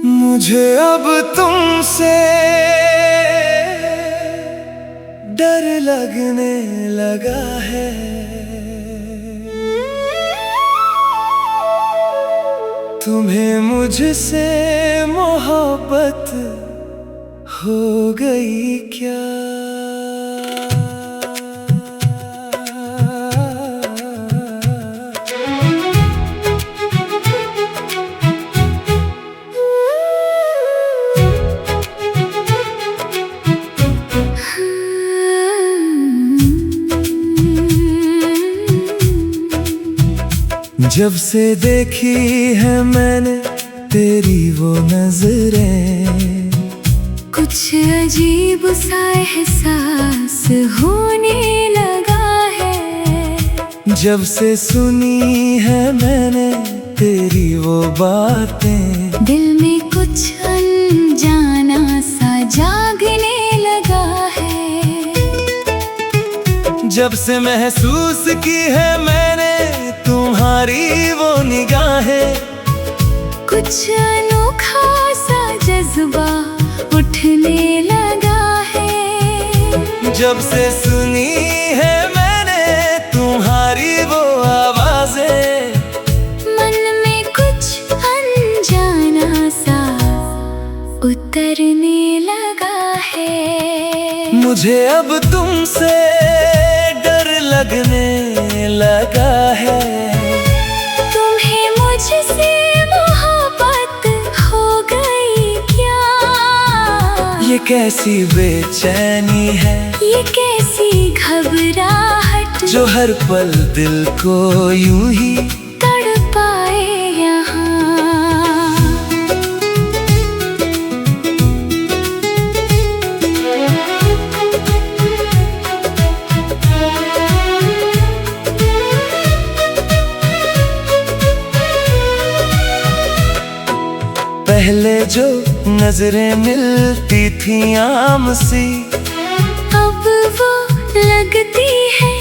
मुझे अब तुमसे डर लगने लगा है। तुम्हें मुझसे मोहब्बत हो गई क्या? जब से देखी है मैंने तेरी वो नजरें, कुछ अजीब सा एहसास होने लगा है। जब से सुनी है मैंने तेरी वो बातें, दिल में कुछ अनजाना सा जागने लगा है। जब से महसूस की है मैंने तुम्हारी वो निगाहें, कुछ अनोखा सा जज्बा उठने लगा है। जब से सुनी है मैंने तुम्हारी वो आवाजें, मन में कुछ अनजाना सा उतरने लगा है। मुझे अब तुमसे डर लगने लगा है। तुम्हें मुझसे मोहब्बत हो गई क्या? ये कैसी बेचैनी है, ये कैसी घबराहट, जो हर पल दिल को यूं ही तड़पाए यहाँ। पहले जो नजरें मिलती थी आम सी, अब वो लगती है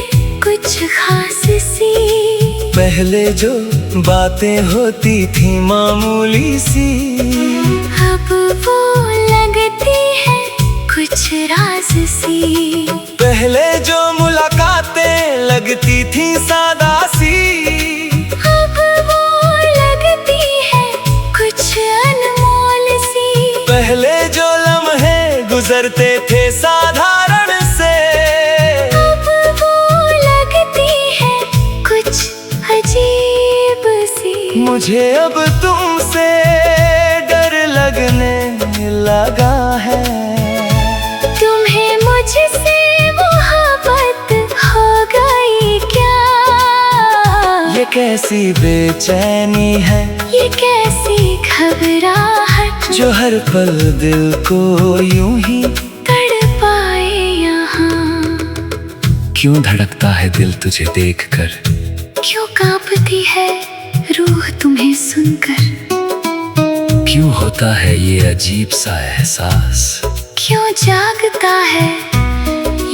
कुछ खास सी। पहले जो बातें होती थी मामूली सी, अब वो लगती है कुछ राज सी। पहले जो मुलाकातें लगती थी सादा सी, अब वो लगती है कुछ अनमोल सी। पहले जो लम्हे गुजरते थे साधारण से, अब वो लगती है कुछ अजीब सी। मुझे अब तुमसे डर लगने लगा है। तुम्हें मुझसे मोहब्बत हो गई क्या? ये कैसी बेचैनी है, ये कैसी घबराहट, जो हर पल दिल को यूं ही तड़पाए यहाँ। क्यों धड़कता है दिल तुझे देखकर, क्यों कांपती है रूह तुम्हें सुनकर, क्यों होता है ये अजीब सा एहसास, क्यों जागता है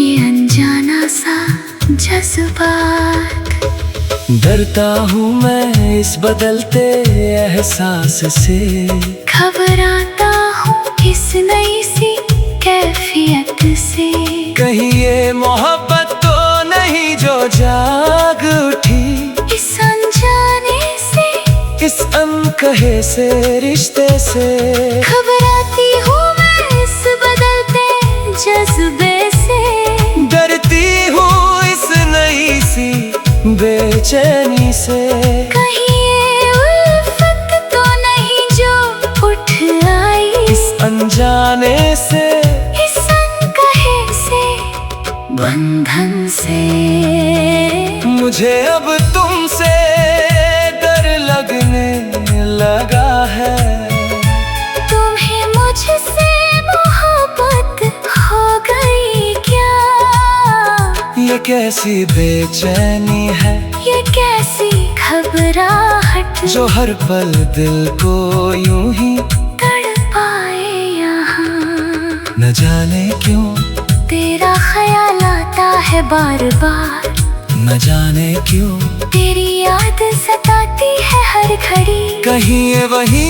ये अनजाना सा जज्बात। डरता हूँ मैं इस बदलते एहसास से, घबराता हूँ इस नई सी कैफियत से। कहीं ये मोहब्बत तो नहीं जो जाग उठी, इस अनजाने से, इस अनकहे से रिश्ते से। घबराती हूँ मैं इस बदलते जज्बे से। डरती हूँ इस नई सी बेचैनी से। कहीं ये उल्फत तो नहीं जो उठ आई, इस अनजाने से, इस अनकहे से, बंधन से। मुझे अब तुमसे डर लगने लगा है। तुम्हें मुझसे मोहब्बत हो गई क्या? ये कैसी बेचैनी है, ये कैसी घबराहट, जो हर पल दिल को यूं ही तड़पाए यहाँ। न जाने क्यों तेरा ख्याल आता है बार बार, न जाने क्यों तेरी याद सताती है हर घड़ी। कहीं ये वही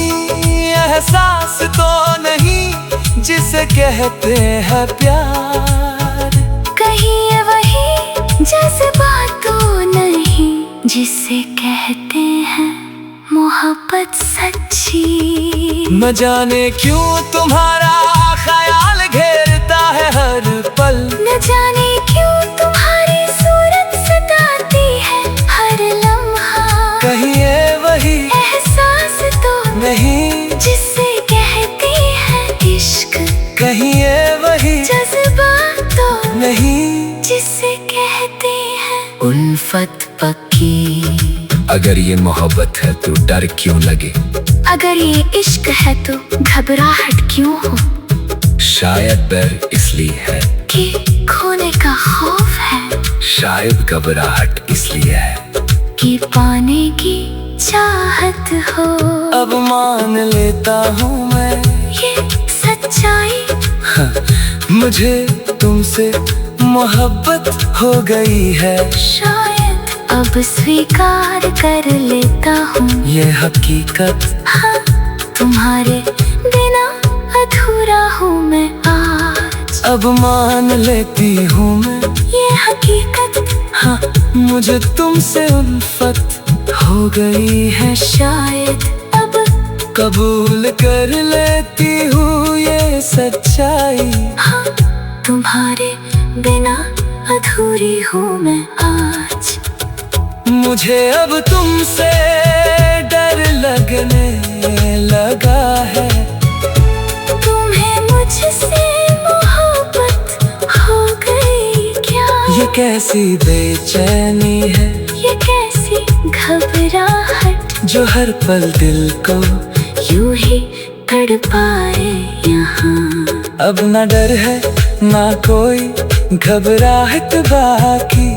एहसास तो नहीं जिसे कहते हैं प्यार। कहीं ये वही जज्बात तो नहीं जिसे कहते हैं मोहब्बत सच्ची। न जाने क्यों तुम्हारा ख्याल घेरता है हर पल। न जाने क्यों तुम्हारी सूरत सताती है हर लम्हा। कहीं ये वही एहसास तो नहीं जिसे कहते हैं इश्क। कहीं ये वही जज्बात तो नहीं जिसे कहते हैं उल्फत पक्की। अगर ये मोहब्बत है तो डर क्यों लगे। अगर ये इश्क है तो घबराहट क्यों हो। शायद डर इसलिए है कि खोने का खौफ है। शायद घबराहट इसलिए है कि पाने की चाहत हो। अब मान लेता हूँ मैं ये सच्चाई। मुझे तुमसे मोहब्बत हो गई है। शायद अब स्वीकार कर लेता हूँ ये हकीकत। हाँ, तुम्हारे बिना अधूरा हूँ मैं आज। अब मान लेती हूँ मैं ये हकीकत। हाँ, मुझे तुमसे उल्फत हो गई है। शायद अब कबूल कर लेती हूँ ये सच्चाई। हाँ, तुम्हारे बिना अधूरी हूँ मैं आज। मुझे अब तुमसे डर लगने लगा है। तुम्हें मुझसे मोहब्बत हो गई क्या। ये कैसी बेचैनी है। ये कैसी घबराहट जो हर पल दिल को यूं ही तड़पाए यहाँ। अब न डर है ना कोई घबराहट बाकी।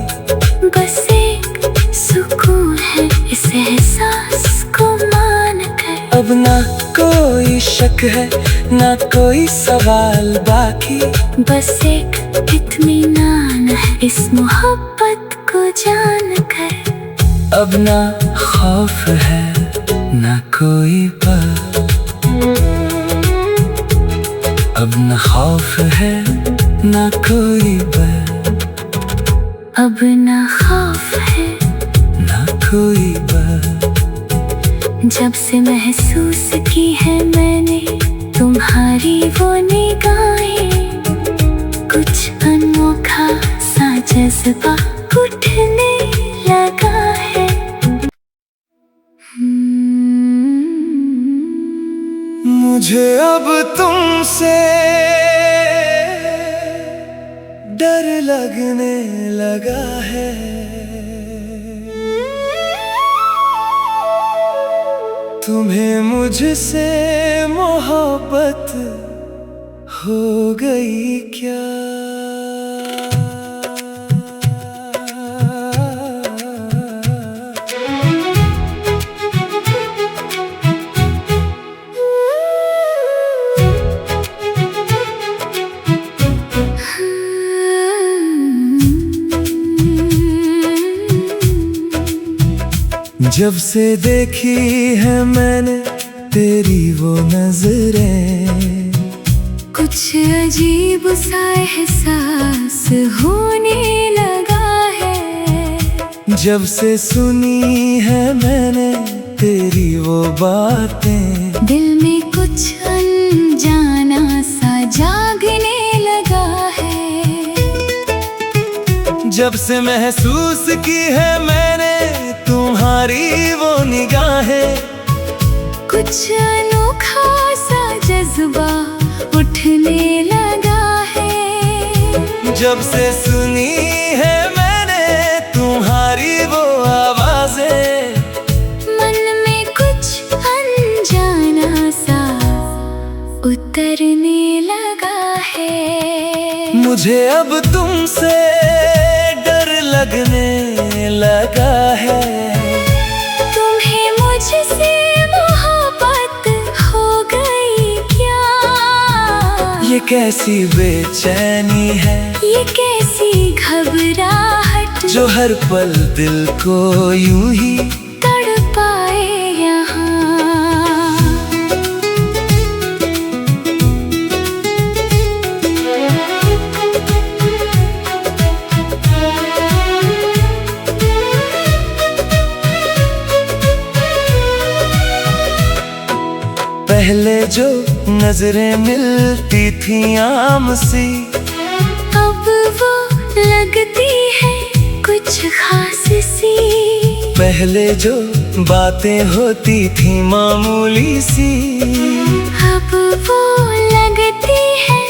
बस एक सुकून है इस एहसास को मान कर। अब ना कोई शक है ना कोई सवाल बाकी। बस एक इत्मीनान है इस मोहब्बत को जान कर। अब ना खौफ है ना कोई डर। अब न खौफ है ना कोई डर। अब ना खौफ है ना कोई डर। जब से महसूस की है मैंने तुम्हारी वो निगाहें। कुछ अनोखा सा जज्बा उठने लगा है। मुझे अब तुमसे डर लगने लगा है। तुम्हें मुझसे मोहब्बत हो गई क्या। जब से देखी है मैंने तेरी वो नजरें। कुछ अजीब सा एहसास होने लगा है। जब से सुनी है मैंने तेरी वो बातें। दिल में कुछ अनजाना सा जागने लगा है। जब से महसूस की है मैंने तुम्हारी वो निगाहें। कुछ अनोखा सा जज्बा उठने लगा है। जब से सुनी है मैंने तुम्हारी वो आवाजें। मन में कुछ अनजाना सा उतरने लगा है। मुझे अब तुमसे डर लगने लगा है। तुम्हें मुझसे मोहब्बत हो गई क्या। ये कैसी बेचैनी है। ये कैसी घबराहट जो हर पल दिल को यूं ही तड़पाए यहाँ। पहले जो नजरें मिलती थी आम सी, अब वो लगती है कुछ खास सी। पहले जो बातें होती थी मामूली सी, अब वो लगती है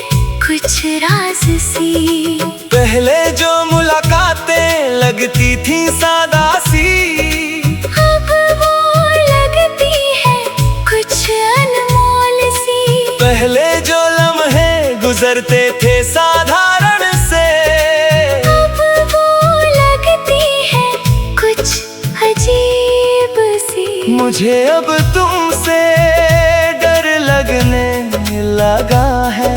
कुछ राज सी। पहले जो मुलाकातें लगती थी सादा सी, अब वो लगती है कुछ अनमोल सी। पहले जो लम्हे गुजरते थे साधारण से, अब वो लगती है कुछ अजीब सी। मुझे अब तुमसे डर लगने लगा है।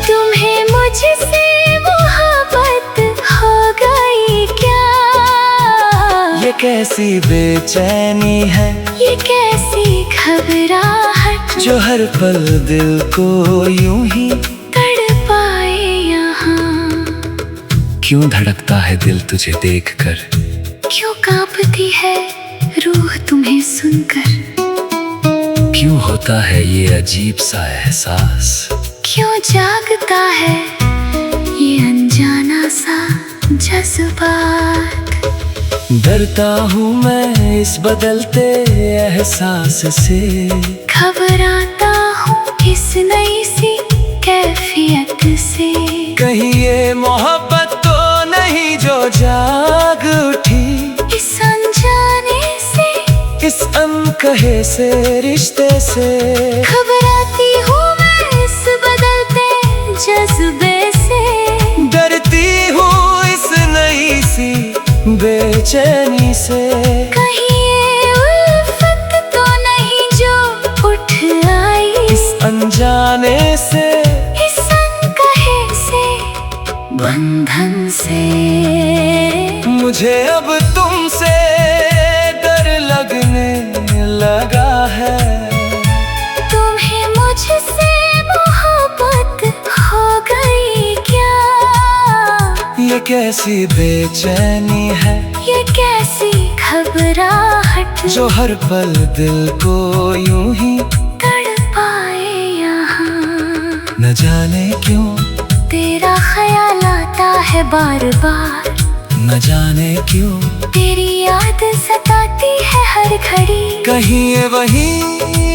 तुम्हें मुझसे मोहब्बत हो गई क्या? ये कैसी बेचैनी है, ये कैसी घबराहट, जो हर पल दिल को यूं ही तड़पाए यहाँ। क्यों धड़कता है दिल तुझे देखकर, क्यों कांपती है रूह तुम्हें सुनकर? क्यों होता है ये अजीब सा एहसास, क्यों जागता है ये अनजाना सा जज्बात? डरता हूँ मैं इस बदलते एहसास से, घबराता हूँ इस नई सी कैफियत से। कहीं ये मोहब्बत तो नहीं जो जाग उठी, इस अनजाने से, इस अनकहे से रिश्ते से। घबराती हूँ मैं इस बदलते जज्बे से। डरती हूँ इस नई सी बेचैनी से। कहीं ये उल्फत तो नहीं जो उठ आई, इस अनजाने से, इस अनकहे से, बंधन से। मुझे अब तुमसे डर लगने लगा है। तुम्हें मुझसे मोहब्बत हो गई क्या? ये कैसी बेचैनी है, ये कैसी घबराहट, जो हर पल दिल को यूं ही तड़पाए यहाँ। न जाने क्यों तेरा ख्याल आता है बार बार, न जाने क्यों तेरी याद सताती है हर घड़ी। कहीं ये वही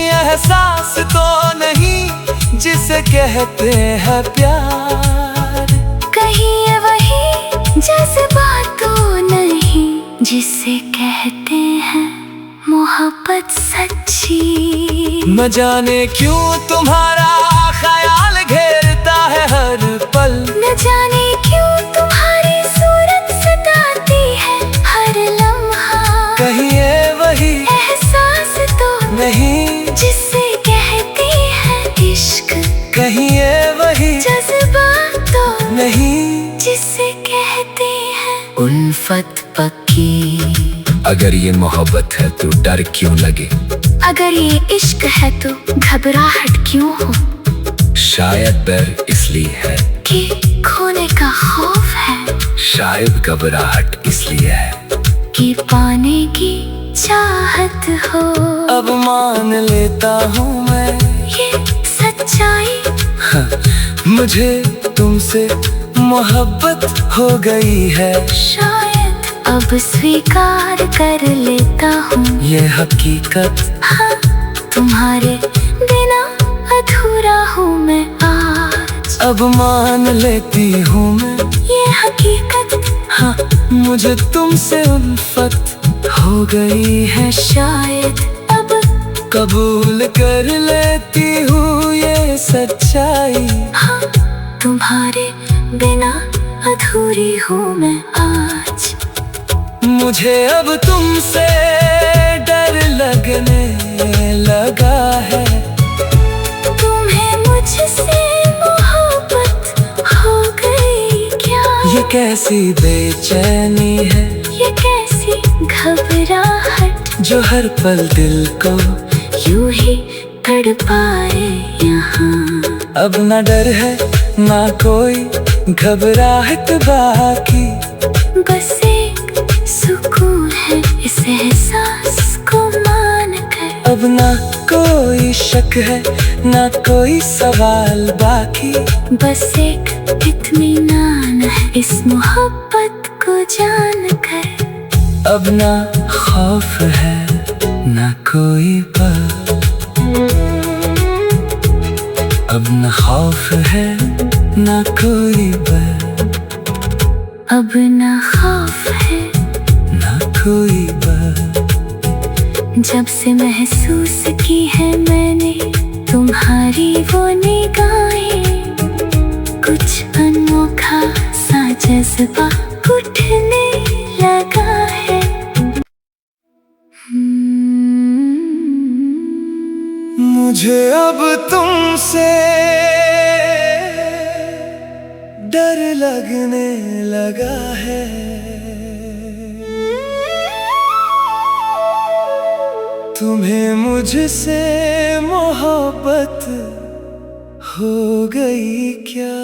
एहसास तो नहीं जिसे कहते हैं प्यार। कहीं ये वही जज्बात तो नहीं जिसे कहते हैं मोहब्बत सच्ची। न जाने क्यों तुम्हारा ख्याल घेरता है हर पल, न जाने क्यों तुम्हारी सूरत सताती है हर लम्हा। कहीं ये वही एहसास तो नहीं जिसे कहते हैं इश्क, कहीं ये वही जज्बात तो नहीं जिसे कहते हैं उल्फत पक्की। अगर ये मोहब्बत है तो डर क्यों लगे, अगर ये इश्क है तो घबराहट क्यों हो? शायद डर इसलिए है कि खोने का खौफ है, शायद घबराहट इसलिए है कि पाने की चाहत हो। अब मान लेता हूँ मैं ये सच्चाई, मुझे तुमसे मोहब्बत हो गई है। शायद अब स्वीकार कर लेता हूँ ये हकीकत, हाँ, तुम्हारे बिना अधूरा हूँ मैं आज। अब मान लेती हूँ मैं ये हकीकत, हाँ, मुझे तुमसे उल्फत हो गई है। शायद अब कबूल कर लेती हूँ ये सच्चाई, हाँ, तुम्हारे बिना अधूरी हूँ मैं आज। मुझे अब तुमसे डर लगने लगा है। तुम्हें मुझसे मोहब्बत हो गई क्या? ये कैसी बेचैनी है, ये कैसी घबराहट जो हर पल दिल को यूं ही तड़पाए यहाँ। अब ना डर है ना कोई घबराहट बाकी, बस एक सुकून है इस एहसास को मान कर। अब ना कोई शक है ना कोई सवाल बाकी, बस एक इत्मीनान है इस मोहब्बत को जान कर। अब ना खौफ है ना कोई पर, अब ना खौफ है ना कोई पर, अब ना खौफ है ना कोई पर। जब से महसूस की है मैंने तुम्हारी वो निगाहें, कुछ अनोखा सा जज्बा उठने लगा है। मुझे अब तुमसे डर लगने लगा है, तुम्हें मुझसे मोहब्बत हो गई क्या?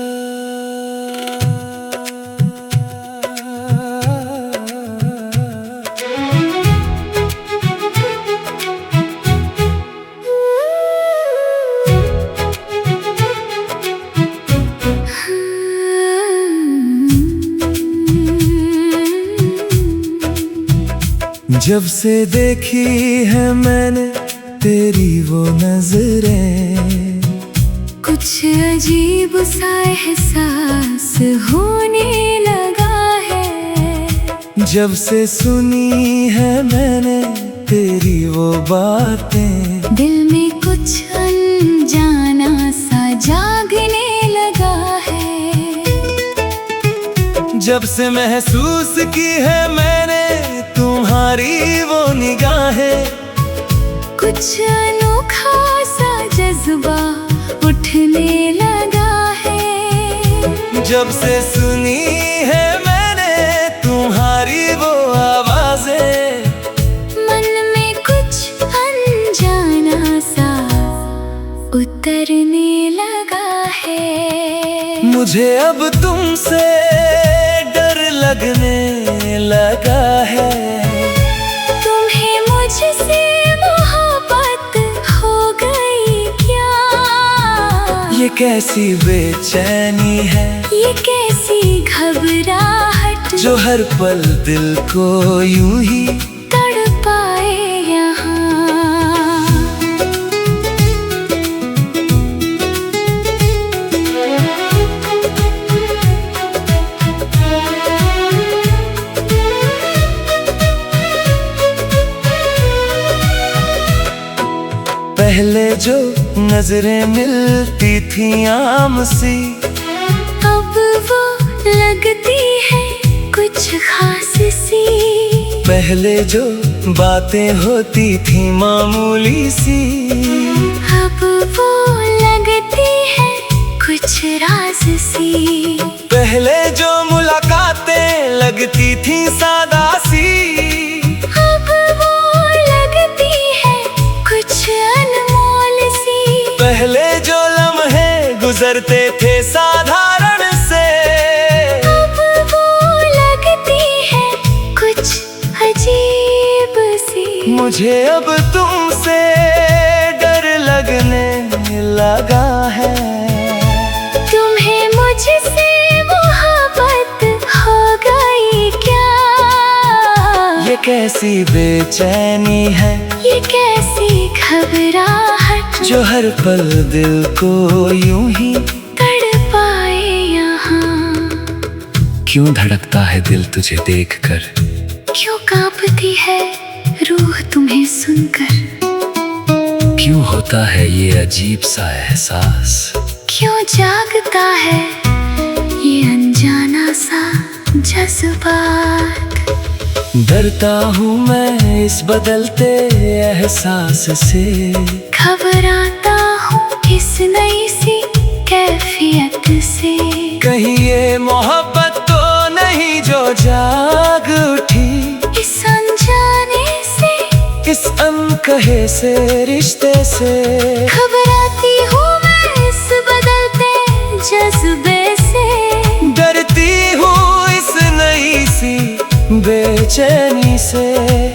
जब से देखी है मैंने तेरी वो नजरें, कुछ अजीब सा एहसास होने लगा है। जब से सुनी है मैंने तेरी वो बातें, दिल में कुछ अनजाना सा जागने लगा है। जब से महसूस की है मैंने तुम्हारी वो निगाहें, कुछ अनोखा सा जज्बा उठने लगा है। जब से सुनी है मैंने तुम्हारी वो आवाजें, मन में कुछ अनजाना सा उतरने लगा है। मुझे अब तुमसे डर लगने लगा है, तुम्हें मुझसे मोहब्बत हो गई क्या? ये कैसी बेचैनी है, ये कैसी घबराहट, जो हर पल दिल को यूं ही तड़पाए यहाँ। पहले जो नजरें मिलती थी आम सी, अब वो लगती है कुछ खास सी। पहले जो बातें होती थी मामूली सी, अब वो लगती है कुछ राज सी। पहले जो मुलाकातें लगती थी सादा सी, अब वो लगती है कुछ अनमोल सी। पहले जो लम्हे गुजरते थे साधारण से, अब वो लगती है कुछ अजीब सी। मुझे अब तुमसे डर लगने लगा है, तुम्हें मुझसे मोहब्बत हो गई क्या? ये कैसी बेचैनी है, ये कैसी घबराहट, जो हर पल दिल को यूं ही तड़पाए यहाँ। क्यों धड़कता है दिल तुझे देखकर, क्यों कांपती है रूह तुम्हें सुनकर? क्यों होता है ये अजीब सा एहसास, क्यों जागता है ये अनजाना सा जज्बात? डरता हूँ मैं इस बदलते एहसास से, घबराता हूँ इस नई सी कैफियत से। कहीं ये मोहब्बत तो नहीं अनकहे से रिश्ते से। घबराती हूँ मैं इस बदलते जज्बे से, डरती हूँ इस नई सी बेचैनी से।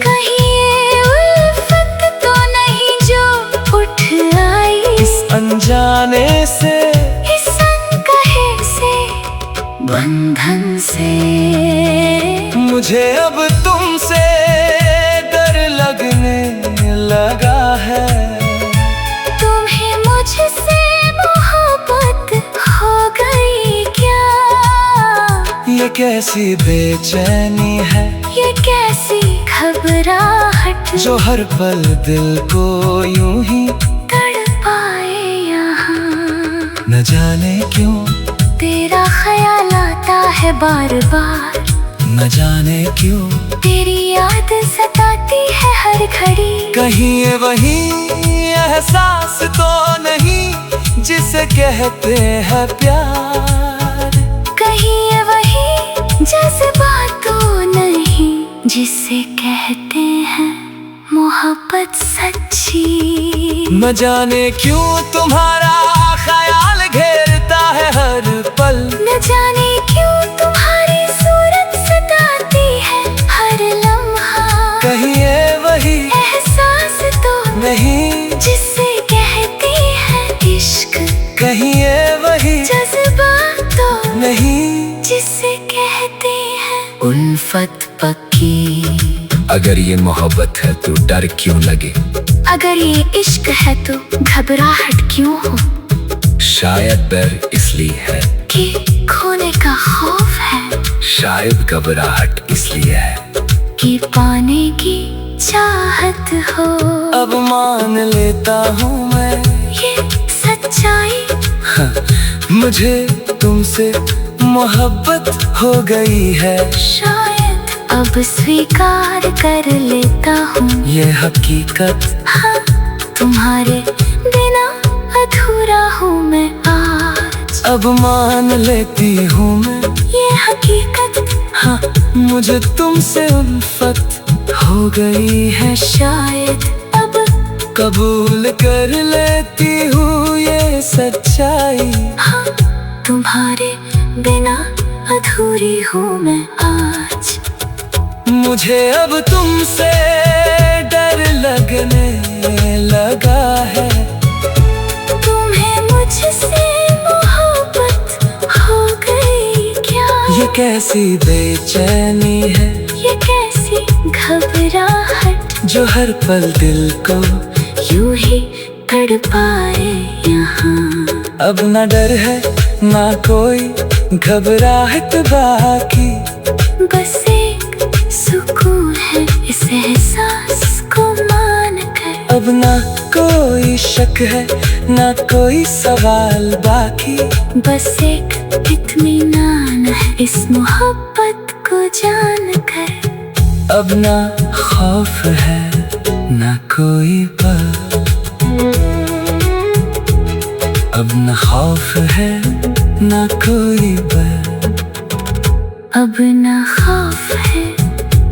कहीं ये उल्फत तो नहीं जो उठ आई इस अनजाने से, इस अनकहे से, बंधन से। मुझे अब तुमसे डर लगने लगा है। तुम्हें मुझसे मोहब्बत हो गई क्या? ये कैसी बेचैनी है, ये कैसी घबराहट जो हर पल दिल को यूं ही तड़पाए यहाँ। न जाने क्यों तेरा ख्याल आता है बार बार, न जाने क्यों तेरी याद सताती है हर घड़ी। कहीं ये वही एहसास तो नहीं जिसे कहते हैं प्यार। कहीं ये वही जज्बात तो नहीं जिसे कहते हैं मोहब्बत सच्ची। न जाने क्यों तुम्हारा ख्याल घेरता है हर पल। न जाने क्यों तुम्हारी सूरत सताती है हर लम्हा। कहीं ये वही एहसास तो नहीं जिसे कहती है इश्क। कहीं ये वही जज्बात तो नहीं जिसे कहते हैं उल्फत पक्की। अगर ये मोहब्बत है तो डर क्यों लगे, अगर ये इश्क है तो घबराहट क्यों हो? शायद डर इसलिए है कि खोने का खौफ है, शायद घबराहट इसलिए है कि पाने की चाहत हो। अब मान लेता हूँ मैं ये सच्चाई, मुझे तुमसे मोहब्बत हो गई है। शायद अब स्वीकार कर लेता हूँ ये हकीकत, हाँ, तुम्हारे बिना अधूरा हूँ मैं आज। अब मान लेती हूँ मैं ये हकीकत, हाँ, मुझे तुमसे उल्फत हो गई है। शायद अब कबूल कर लेती हूँ ये सच्चाई, हाँ, तुम्हारे बिना अधूरी हूँ मैं आज। मुझे अब तुमसे डर लगने लगा है। तुम्हें मुझसे मोहब्बत हो गई क्या? ये कैसी बेचैनी है, ये कैसी घबराहट जो हर पल दिल को यूं ही तड़पाए यहाँ। अब न डर है ना कोई घबराहट बाकी। बस एक सुकून है इस एहसास को मान कर। अब ना कोई शक है ना कोई सवाल बाकी। बस एक इत्मीनान है इस मोहब्बत को जान कर। अब ना खौफ है ना कोई डर, अब न खौफ है ना कोई डर, अब ना खौफ है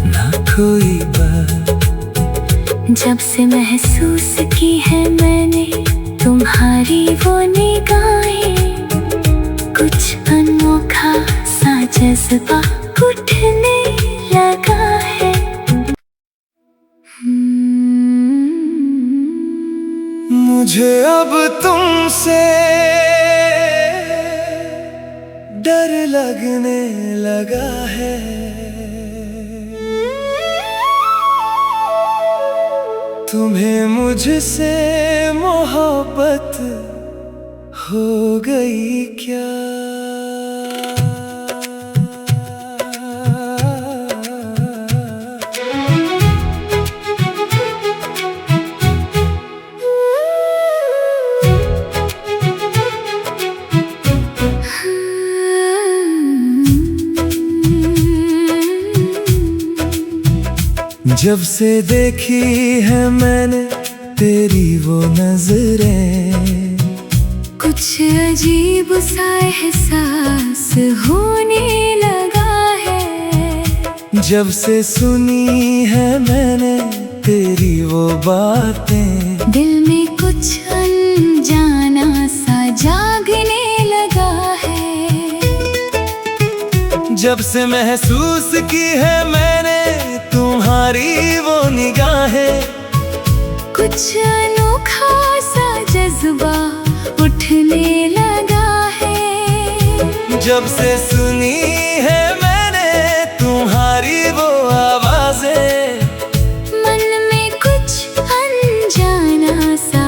ना कोई डर। जब से महसूस की है मैंने तुम्हारी वो निगाहें, कुछ अनोखा सा जज्बा उठने लगा है। मुझे अब तुमसे डर लगने लगा है। तुम्हें मुझसे मोहब्बत हो गई क्या? जब से देखी है मैंने तेरी वो नजरें, कुछ अजीब सा एहसास होने लगा है। जब से सुनी है मैंने तेरी वो बातें। दिल में कुछ अनजाना सा जागने लगा है। जब से महसूस की है मैंने तुम्हारी वो निगाहें, कुछ अनोखा सा जज्बा उठने लगा है। जब से सुनी है मैंने तुम्हारी वो आवाजें, मन में कुछ अनजाना सा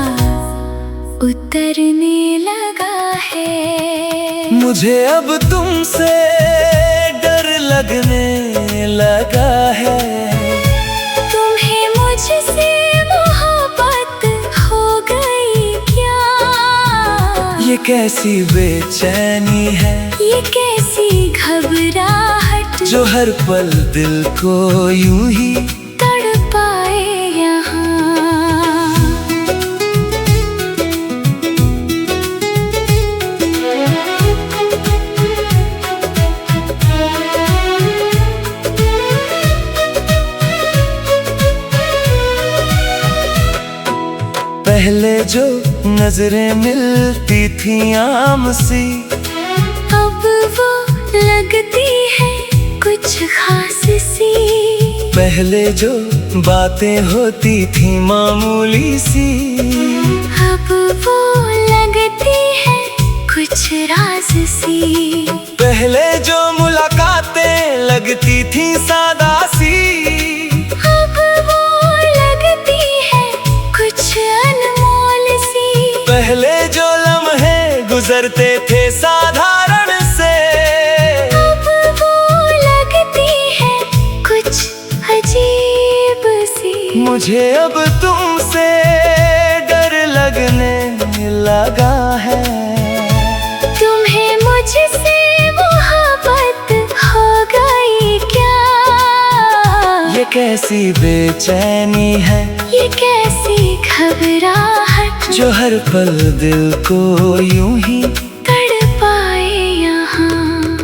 उतरने लगा है। मुझे अब तुमसे डर लगने लगा है। तुम्हें मुझसे मोहब्बत हो गई क्या? ये कैसी बेचैनी है, ये कैसी घबराहट, जो हर पल दिल को यूं ही तड़पाए यहाँ। पहले जो नजरें मिलती थी आम सी, अब वो लगती है कुछ खास सी। पहले जो बातें होती थी मामूली सी, अब वो लगती है कुछ राज सी। पहले जो मुलाकातें लगती थी सादा सी, अब वो लगती है कुछ अनमोल सी। पहले जो लम्हे गुजरते थे साधारण से, अब वो लगती है कुछ अजीब सी। मुझे अब तुमसे डर लगने लगा है। तुम्हें मुझसे मोहब्बत हो गई क्या? ये कैसी बेचैनी है, ये कैसी घबराहट, जो हर पल दिल को यूं ही तड़पाए यहाँ।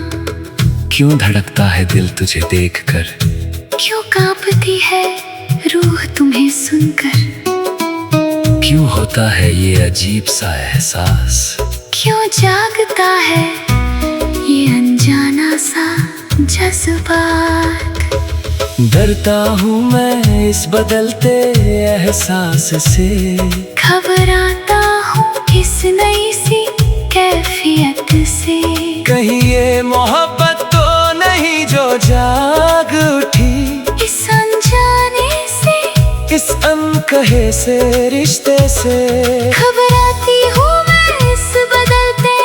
क्यों धड़कता है दिल तुझे देखकर, क्यों कांपती है रूह तुम्हें सुनकर? क्यों होता है ये अजीब सा एहसास, क्यों जागता है ये अनजाना सा जज्बात? डरता हूँ मैं इस बदलते एहसास से, घबराता हूँ इस नई सी कैफियत से। कहीं ये मोहब्बत तो नहीं जो जाग उठी, इस अनजाने से, इस अनकहे से रिश्ते से। घबराती हूँ मैं इस बदलते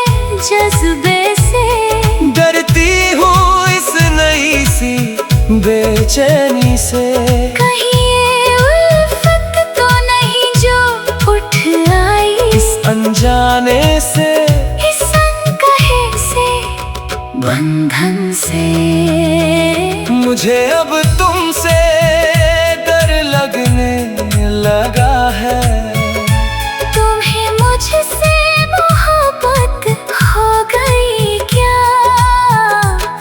जज्बे से। डरती हूँ इस नई सी बेचैनी से। कहीं ये उल्फत तो नहीं जो उठ आई, इस अनजाने से, इस अनकहे से, बंधन से। मुझे अब तुमसे डर लगने लगा है। तुम्हें मुझसे मोहब्बत हो गई क्या?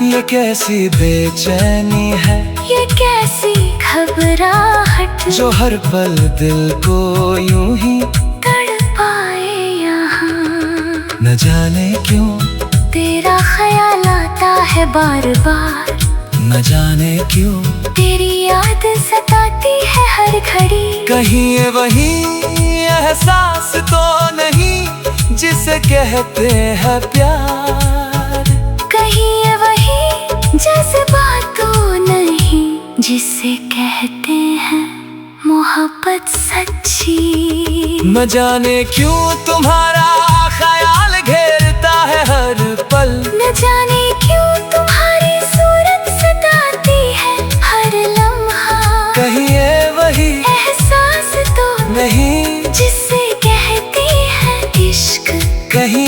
ये कैसी बेचैनी है, ये कैसी घबराहट, जो हर पल दिल को यूं ही तड़पाए यहाँ। न जाने क्यों तेरा ख्याल आता है बार बार, न जाने क्यों तेरी याद सताती है हर घड़ी। कहीं ये वही एहसास तो नहीं जिसे कहते हैं प्यार, कहीं ये वही जज्बात तो नहीं जिसे कहते हैं मोहब्बत सच्ची। न जाने क्यों तुम्हारा ख्याल घेरता है हर पल, न जाने क्यों तुम्हारी सूरत सताती है हर लम्हा। कहीं ये वही एहसास तो नहीं जिसे कहती है इश्क, कहीं